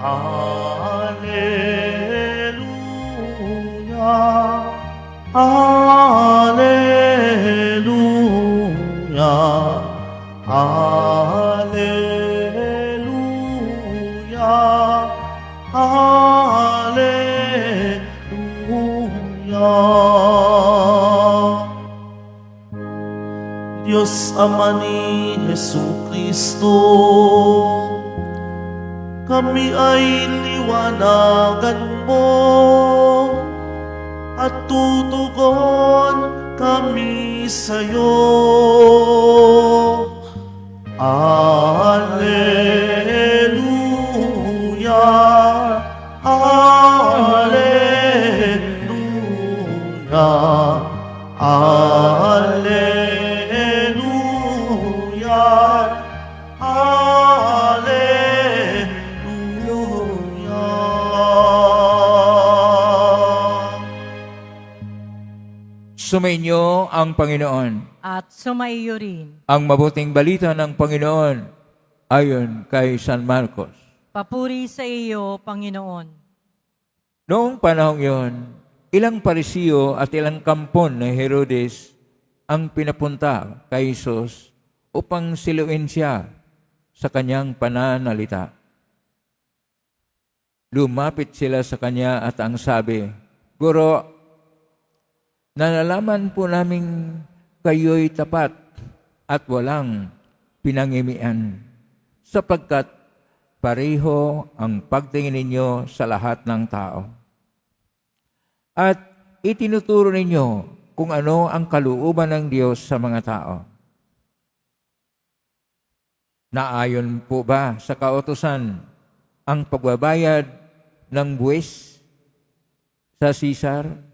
Alleluia, Alleluia, Alleluia, Alleluia. Diyos Ama ni Jesucristo, kami ay liwanagan mo at tutugon kami sa'yo. Alleluia, Alleluia, Alleluia, Alleluia. Sumainyo ang Panginoon. At sumaiyo rin. Ang mabuting balita ng Panginoon ayon kay San Marcos. Papuri sa iyo, Panginoon. Noong panahong iyon, ilang Parisiyo at ilang kampon ni Herodes ang pinapunta kay Jesus upang siluin siya sa kanyang pananalita. Lumapit sila sa kanya at ang sabi, Guro, nalalaman po naming kayo'y tapat at walang pinangimian, sapagkat pareho ang pagtingin ninyo sa lahat ng tao. At itinuturo ninyo kung ano ang kalooban ng Diyos sa mga tao. Naayon po ba sa kautusan ang pagbabayad ng buwis sa Caesar?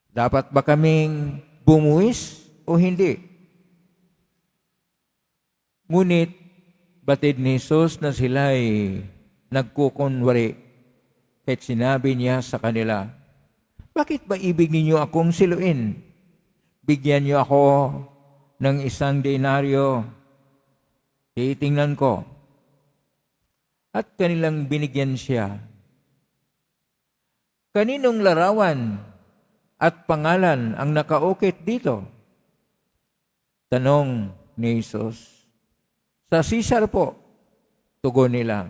Dapat ba kaming bumuwis o hindi? Ngunit batid ni Jesus na sila'y nagkukunwari kahit sinabi niya sa kanila, Bakit ba ibig ninyo akong siluin? Bigyan niyo ako ng 1 denaryo. Titingnan ko. At kanilang binigyan siya. Kaninong larawan at pangalan ang nakaukit dito? Tanong ni Jesus. Sa Caesar po, tugon nila.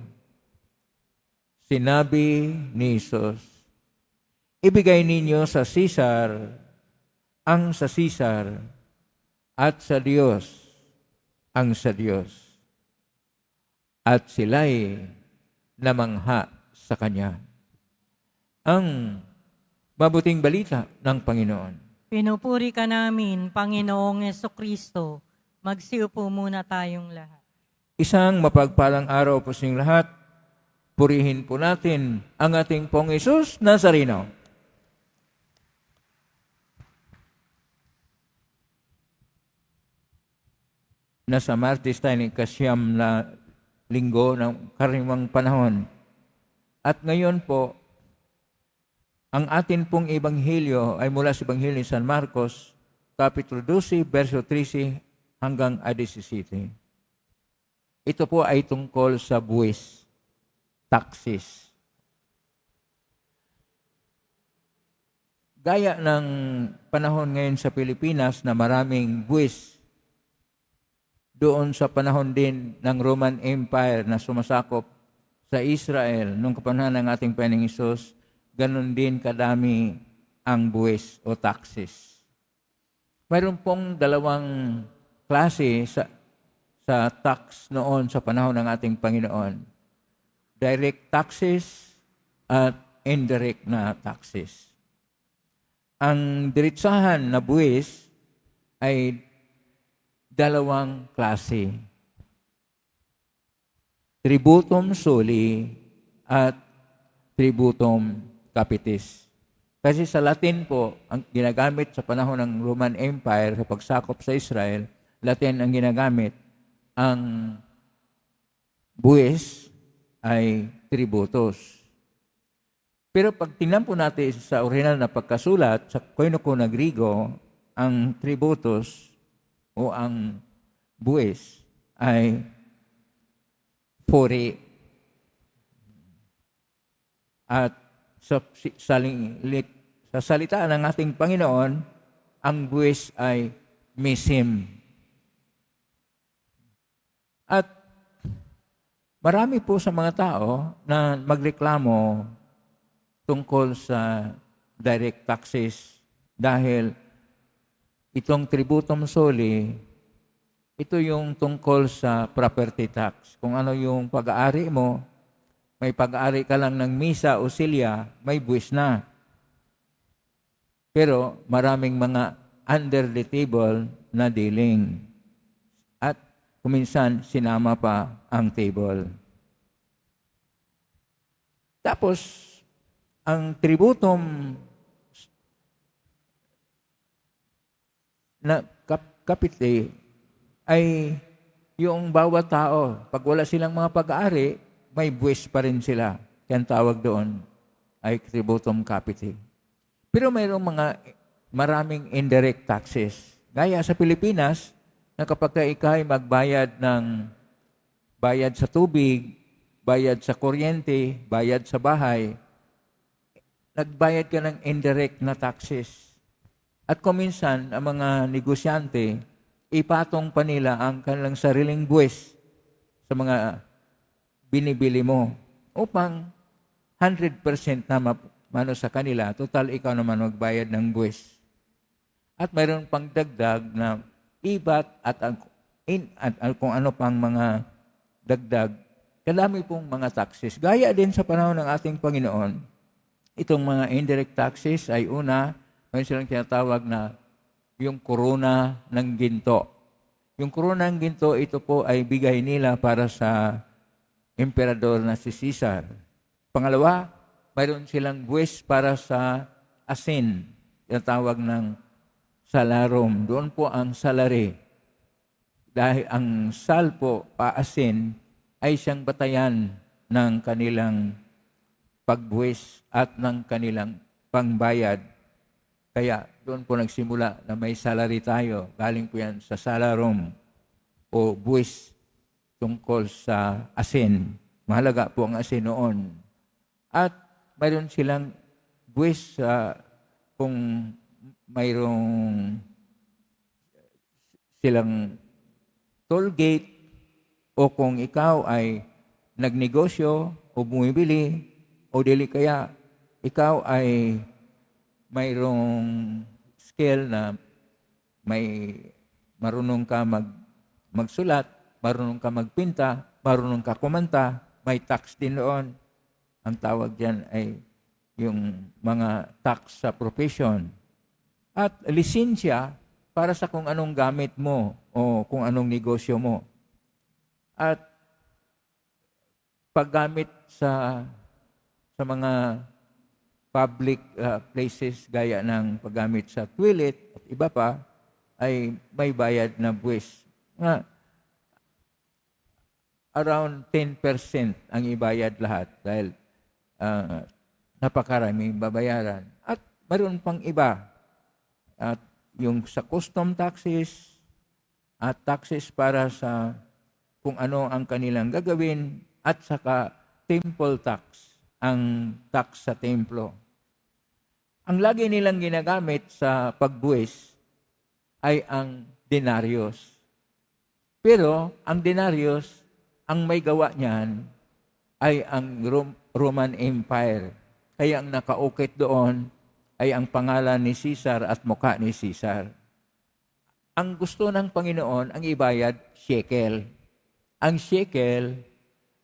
Sinabi ni Jesus, ibigay ninyo sa Caesar ang sa Caesar at sa Diyos ang sa Diyos. At sila'y namangha sa Kanya. Ang mabuting balita ng Panginoon. Pinupuri ka namin, Panginoong Jesucristo. Magsiupo muna tayong lahat. Isang mapagpalang araw po sa inyong lahat. Purihin po natin ang ating Pong Jesus Nazareno. Nasa Martes tayo ng ikasyam na linggo ng karaniwang panahon. At ngayon po, ang atin pong ebanghelyo ay mula sa ebanghelyo ni San Marcos, Kapitulo 12, verso 13 hanggang 17. Ito po ay tungkol sa buwis, taxes. Gaya ng panahon ngayon sa Pilipinas na maraming buwis, doon sa panahon din ng Roman Empire na sumasakop sa Israel nung kapanahon ng ating Panginoong Hesus, ganun din kadami ang buwis o taxes. Mayroon pong dalawang klase sa tax noon sa panahon ng ating Panginoon. Direct taxes at indirect na taxes. Ang diretsahan na buwis ay dalawang klase. Tributum soli at tributum capitis. Kasi sa Latin po, ang ginagamit sa panahon ng Roman Empire sa pagsakop sa Israel, Latin ang ginagamit. Ang buwis ay tributos. Pero pag tingnan po natin sa original na pagkasulat, sa Koinoko na Grigo, ang tributos o ang buwis ay fori. At sa salita ng ating Panginoon, ang buwis ay misim. At marami po sa mga tao na magreklamo tungkol sa direct taxes dahil itong tributum soli, ito yung tungkol sa property tax. Kung ano yung pag-aari mo, may pag-aari ka lang ng misa o silya, may buwis na. Pero maraming mga under the table na dealing. At kuminsan sinama pa ang table. Tapos, ang tributum na kapite ay yung bawat tao, pag wala silang mga pag-aari, may buwis pa rin sila. Kaya ang tawag doon ay tributum capite. Pero mayroong maraming indirect taxes. Gaya sa Pilipinas, na kapag ikaw ay magbayad ng bayad sa tubig, bayad sa kuryente, bayad sa bahay, nagbayad ka ng indirect na taxes. At kuminsan, ang mga negosyante, ipatong pa nila ang kanilang sariling buwis sa mga binibili mo upang 100% na mano sa kanila, total ikaw naman magbayad ng buwis. At mayroon pang dagdag na ibat at kung ano pang mga dagdag, kadami pong mga taxes. Gaya din sa panahon ng ating Panginoon, itong mga indirect taxes ay una, mayroon silang tinatawag na yung korona ng ginto. Yung korona ng ginto, ito po ay bigay nila para sa emperador na si Caesar. Pangalawa, mayroon silang buwis para sa asin, tinatawag ng salarum. Doon po ang salary. Dahil ang sal po, paasin, ay siyang batayan ng kanilang pagbuwis at ng kanilang pangbayad. Kaya doon po nagsimula na may salary tayo. Galing po yan sa salarum o buwis tungkol sa asin. Mahalaga po ang asin noon. At mayroon silang buwis kung mayroong silang toll gate o kung ikaw ay nagnegosyo o bumibili o dili kaya ikaw ay mayroong skill na may marunong ka magsulat, marunong ka magpinta, marunong ka kumanta, may tax din doon. Ang tawag diyan ay yung mga tax sa profession. At lisensya para sa kung anong gamit mo o kung anong negosyo mo. At paggamit sa mga public places gaya ng paggamit sa toilet at iba pa ay may bayad na buwis. Around 10% ang ibayad lahat dahil napakaraming babayaran. At mayroon pang iba. At yung sa custom taxes at taxes para sa kung ano ang kanilang gagawin at saka temple tax, ang tax sa templo. Ang lagi nilang ginagamit sa pagbuwis ay ang denarios. Pero ang denarios, ang may gawa niyan ay ang Roman Empire. Kaya ang nakaukit doon ay ang pangalan ni Caesar at mukha ni Caesar. Ang gusto ng Panginoon, ang ibayad, shekel. Ang shekel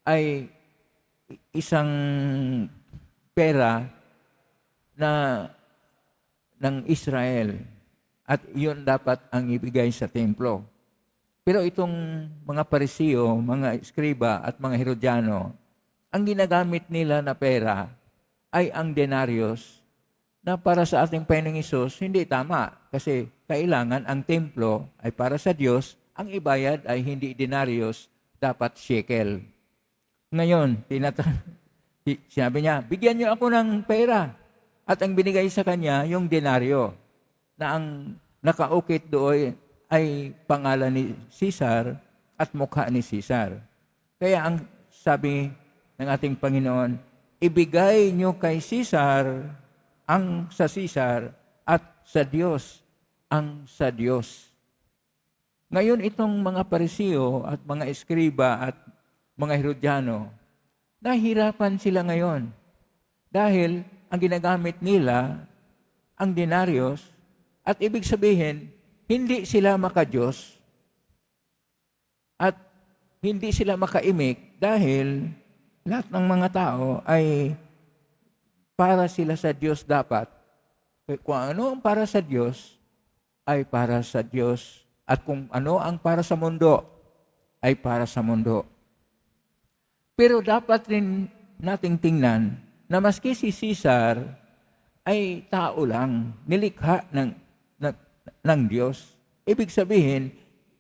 ay isang pera na ng Israel at iyon dapat ang ibigay sa templo. Pero itong mga Parisiyo, mga Eskriba at mga Herodiano, ang ginagamit nila na pera ay ang denarios na para sa ating Panginoong Hesus hindi tama kasi kailangan ang templo ay para sa Diyos, ang ibayad ay hindi denarios, dapat shekel. Ngayon, sinabi niya, bigyan niyo ako ng pera. At ang binigay sa kanya, yung denaryo, na ang nakaukit doon ay pangalan ni Caesar at mukha ni Caesar. Kaya ang sabi ng ating Panginoon, ibigay nyo kay Caesar ang sa Caesar at sa Diyos ang sa Diyos. Ngayon itong mga Pariseo at mga Eskriba at mga Herodiano, nahihirapan sila ngayon dahil ang ginagamit nila ang denarios at ibig sabihin, hindi sila makadiyos at hindi sila makaimik dahil lahat ng mga tao ay para sila sa Diyos dapat. Kung ano ang para sa Diyos, ay para sa Diyos. At kung ano ang para sa mundo, ay para sa mundo. Pero dapat rin nating tingnan na maski si Caesar ay tao lang, nilikha ng Diyos. Ibig sabihin,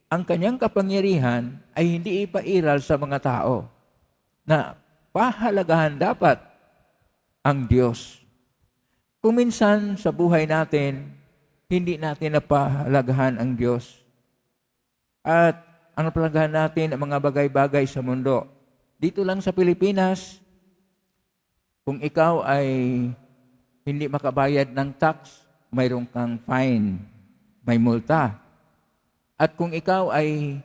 ang kanyang kapangyarihan ay hindi ipairal sa mga tao na pahalagahan dapat ang Diyos. Kung minsan sa buhay natin, hindi natin napahalagahan ang Diyos. At ang napalagahan natin ang mga bagay-bagay sa mundo. Dito lang sa Pilipinas, kung ikaw ay hindi makabayad ng tax, mayroon kang fine, may multa. At kung ikaw ay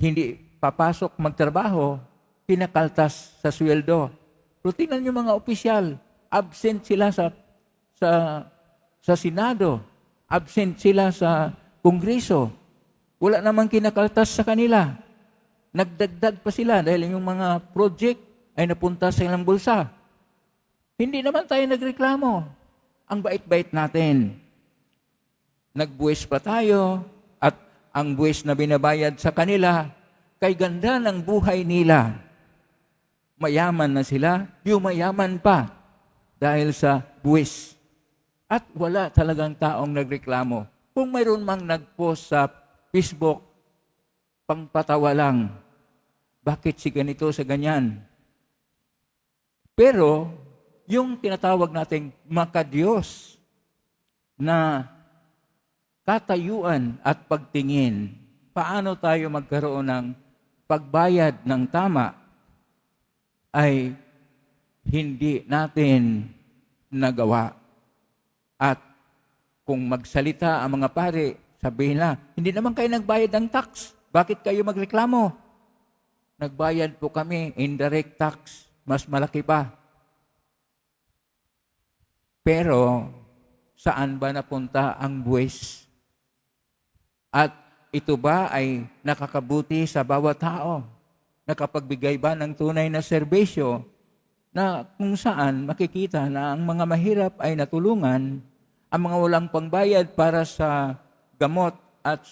hindi papasok magtrabaho, pinakaltas sa sweldo. Pero tingnan niyo mga opisyal, absent sila sa Senado, absent sila sa Kongreso. Wala namang kinakaltas sa kanila. Nagdagdag pa sila dahil yung mga project ay napunta sa ilang bulsa. Hindi naman tayo nagreklamo. Ang bait-bait natin. Nagbuwis pa tayo at ang buwis na binabayad sa kanila, kay ganda ng buhay nila. Mayaman na sila, yumayaman pa dahil sa buwis. At wala talagang taong nagreklamo. Kung mayroon mang nag-post sa Facebook, pangpatawa lang. Bakit si ganito sa ganyan? Pero, yung tinatawag nating makadiyos na katayuan at pagtingin, paano tayo magkaroon ng pagbayad ng tama, ay hindi natin nagawa. At kung magsalita ang mga pari, sabihin na, hindi naman kayo nagbayad ng tax. Bakit kayo magreklamo? Nagbayad po kami, indirect tax, mas malaki pa. Pero, saan ba napunta ang buwis? At ito ba ay nakakabuti sa bawat tao? Nakapagbigay ba ng tunay na serbisyo na kung saan makikita na ang mga mahirap ay natulungan, ang mga walang pangbayad para sa gamot at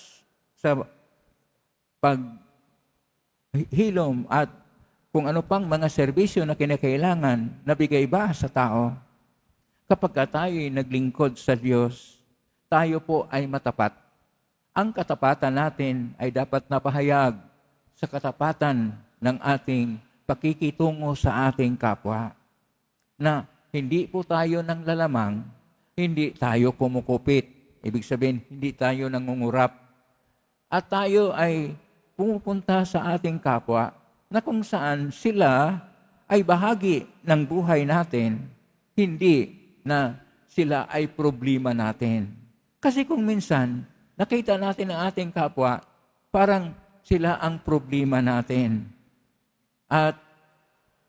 sa paghilom at kung ano pang mga serbisyo na kinakailangan, nabigay ba sa tao? Kapag tayo'y naglingkod sa Diyos, tayo po ay matapat. Ang katapatan natin ay dapat napahayag sa katapatan ng ating pakikitungo sa ating kapwa. Na hindi po tayo nang lalamang, hindi tayo kumukupit. Ibig sabihin, hindi tayo nangungurap. At tayo ay pumupunta sa ating kapwa na kung saan sila ay bahagi ng buhay natin, hindi na sila ay problema natin. Kasi kung minsan, nakita natin ang ating kapwa, parang sila ang problema natin. At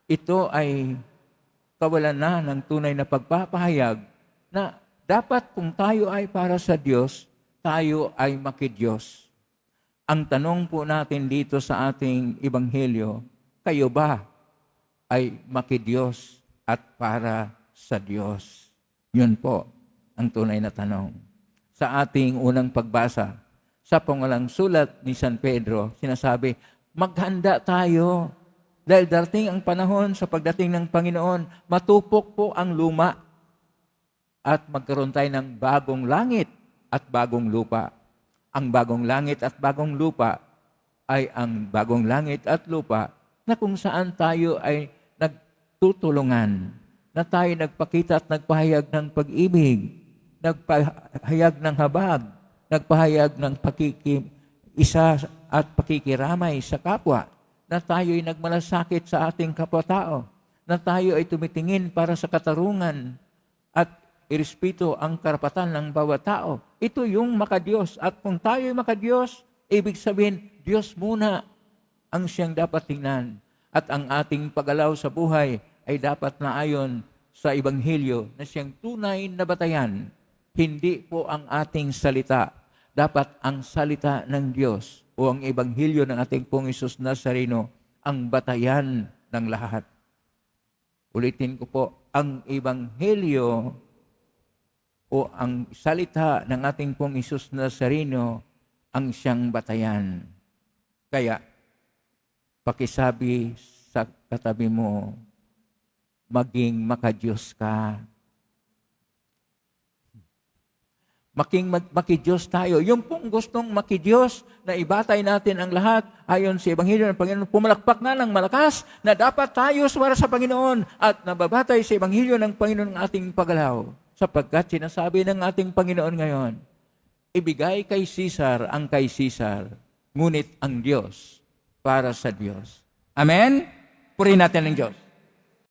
ito ay kawalan na ng tunay na pagpapahayag na dapat kung tayo ay para sa Diyos, tayo ay makidiyos. Ang tanong po natin dito sa ating ebanghelyo, kayo ba ay makidiyos at para sa Diyos? Yun po ang tunay na tanong. Sa ating unang pagbasa, sa pangalang sulat ni San Pedro, sinasabi, maghanda tayo dahil darating ang panahon sa pagdating ng Panginoon, matupok po ang luma at magkaroon tayo ng bagong langit at bagong lupa. Ang bagong langit at bagong lupa ay ang bagong langit at lupa na kung saan tayo ay nagtutulungan, na tayo nagpakita at nagpahayag ng pag-ibig, nagpahayag ng habag, nagpahayag ng pakikisa at pakikiramay sa kapwa, na tayo'y nagmalasakit sa ating kapwa-tao, na tayo ay tumitingin para sa katarungan at irespeto ang karapatan ng bawat tao. Ito yung makadiyos. At kung tayo ay makadiyos, ibig sabihin, Diyos muna ang siyang dapat tingnan. At ang ating paggalaw sa buhay ay dapat na ayon sa Ebanghelyo na siyang tunay na batayan. Hindi po ang ating salita. Dapat ang salita ng Diyos o ang Ebanghelyo ng ating Pong Hesus Nazareno ang batayan ng lahat. Ulitin ko po, ang Ebanghelyo o ang salita ng ating Pong Hesus Nazareno ang siyang batayan. Kaya, pakisabi sa katabi mo, maging makadiyos ka. Makidiyos tayo. Yung pong gustong makidiyos na ibatay natin ang lahat ayon sa Ebanghelyo ng Panginoon, pumalakpak nga ng malakas na dapat tayo para sa Panginoon at nababatay sa Ebanghelyo ng Panginoon ng ating paggalaw. Sapagkat sinasabi ng ating Panginoon ngayon, ibigay kay Caesar ang kay Caesar, ngunit ang Diyos para sa Diyos. Amen? Purihin natin ang Diyos.